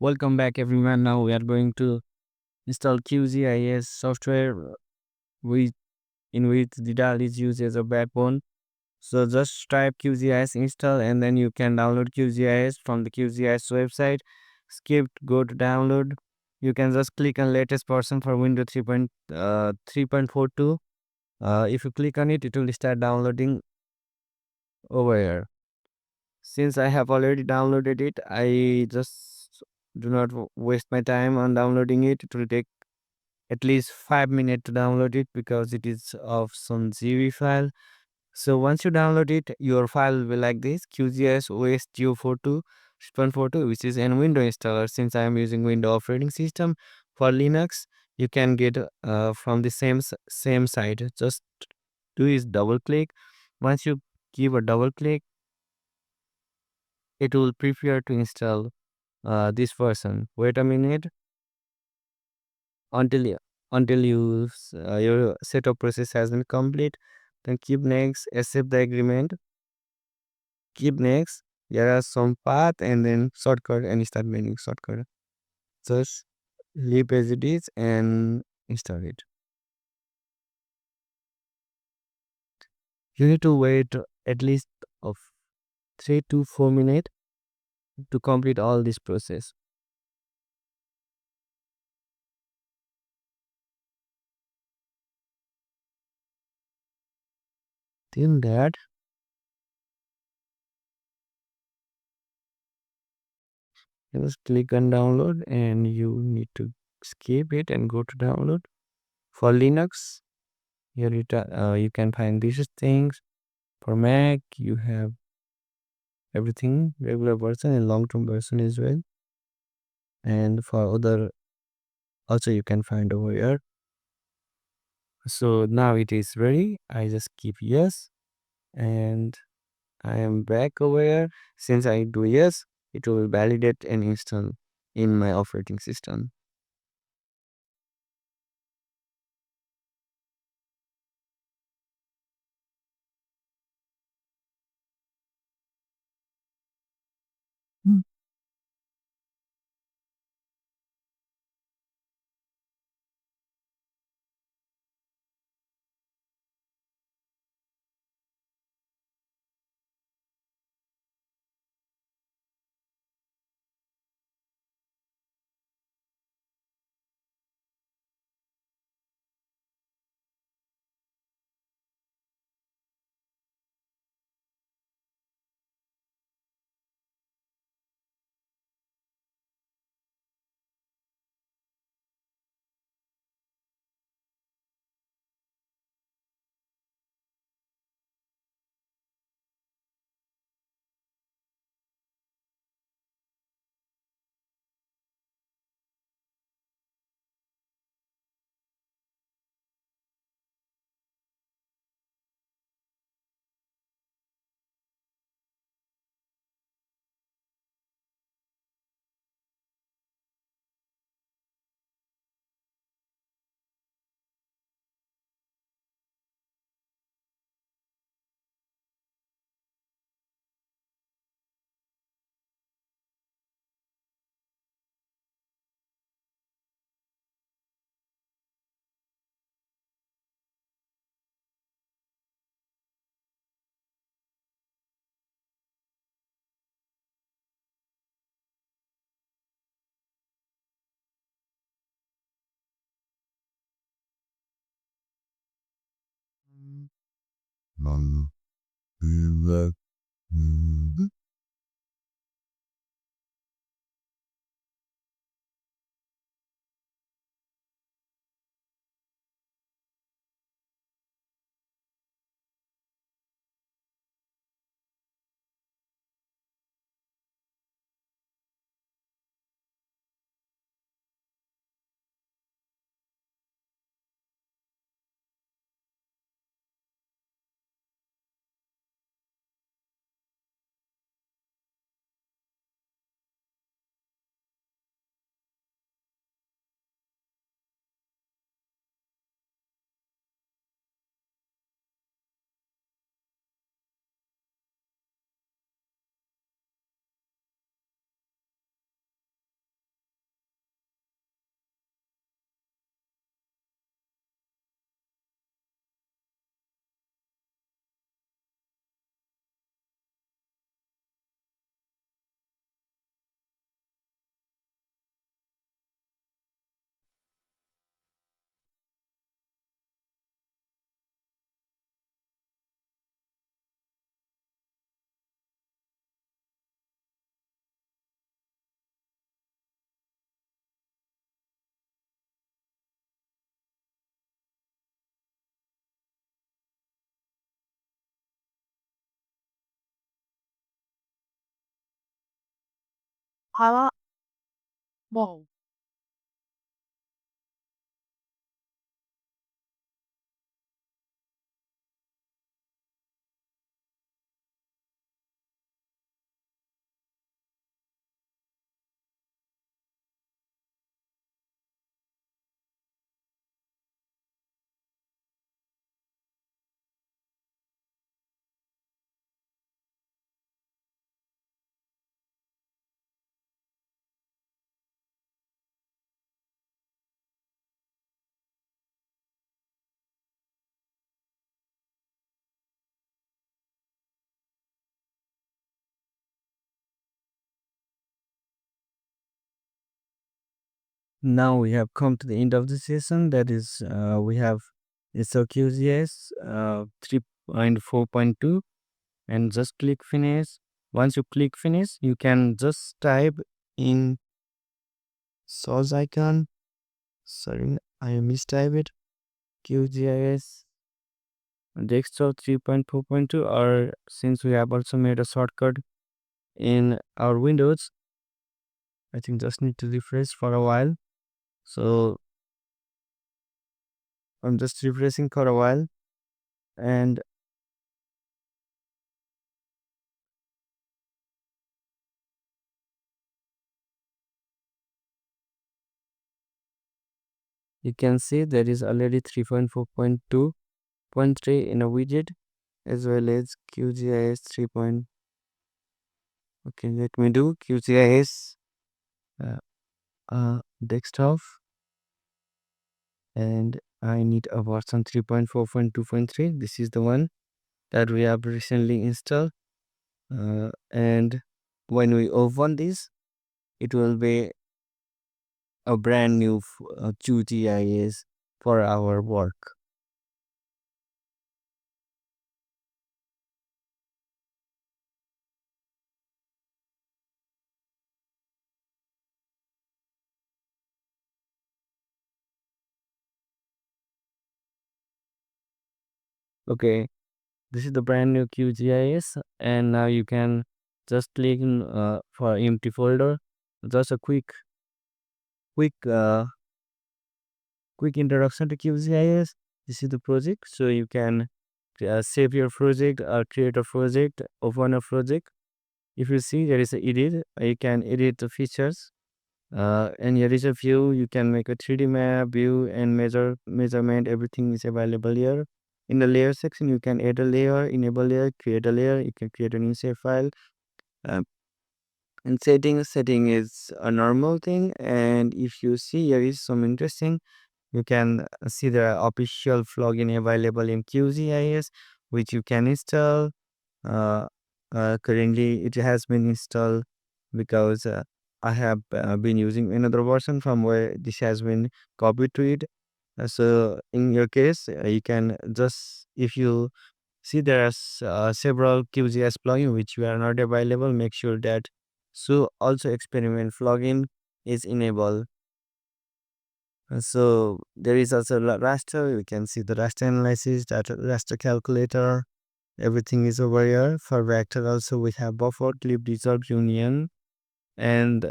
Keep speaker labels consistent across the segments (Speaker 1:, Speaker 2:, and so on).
Speaker 1: Welcome back everyone. Now we are going to install QGIS software with in which the DAL is used as a backbone. So just type QGIS install and then you can download QGIS from the QGIS website. Skip, go to download. You can just click on latest version for Windows 3.42. If you click on it, it will start downloading over here. Since I have already downloaded it, I just do not waste my time on downloading it. It will take at least 5 minutes to download it because it is of some GV file. So once you download it, your file will be like this: QGIS OS Geo42 6.42, which is an window installer. Since I am using Windows operating system for Linux, you can get from the same site. Just do is double click. Once you give a double click, it will prepare to install this version. Wait a minute until you, your setup process has been complete. Then keep next, accept the agreement, keep next. There are some path and then shortcut and start menu shortcut. Just leave as it is and install it. You need to wait at least of 3 to 4 minutes to complete all this process. Till that, you just click on download and you need to skip it and go to download. For Linux, here you can find these things. For Mac, you have everything, regular version and long-term version as well. And for other, also you can find over here. So now it is ready. I just keep yes, and I am back over here. Since I do yes, it will validate and install in my operating system. Now we have come to the end of the session. That is, we have it's a QGIS 3.4.2, and just click finish. Once you click finish, you can just type in source icon. Sorry, I mistyped it. QGIS desktop 3.4.2, or since we have also made a shortcut in our Windows, I think just need to refresh for a while. So I'm just refreshing for a while, and you can see there is already 3.4.2.3 in a widget, as well as QGIS 3. Okay, let me do QGIS uh, desktop, and I need a version 3.4.2.3. This is the one that we have recently installed. And when we open this, it will be a brand new QGIS for our work. Okay, this is the brand new QGIS, and now you can just click in for empty folder. Just a quick quick introduction to QGIS. This is the project, so you can save your project or create a project, open a project. If you see there is a edit, you can edit the features. And here is a view. You can make a 3D map, view, and measurement. Everything is available here. In the layer section, you can add a layer, enable layer, create a layer. You can create a new save file. Um, and setting is a normal thing. And if you see here is some interesting, you can see the official plugin available in QGIS, which you can install. Uh, Currently, it has been installed because I have been using another version from where this has been copied to it. So in your case, you can just, if you see there are several QGIS plugin which were not available, make sure that so also experiment plugin is enabled. So there is also raster. You can see the raster analysis, data raster calculator. Everything is over here. For vector also we have buffer, clip, resolve, union, and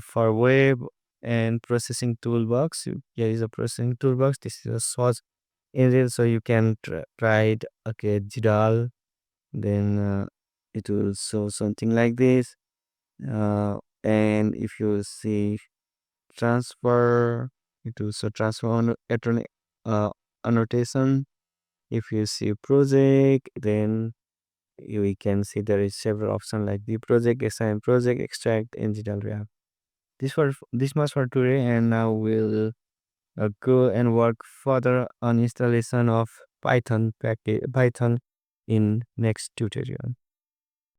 Speaker 1: for web and processing toolbox, here is a processing toolbox. This is a source area, so you can try it. Okay, GDAL, then it will show something like this. And if you see transfer, it will show transfer on annotation. If you see project, then we can see there is several options like the project, assign project, extract, and digital wrap. This much for today, and now we'll go and work further on installation of Python in next tutorial.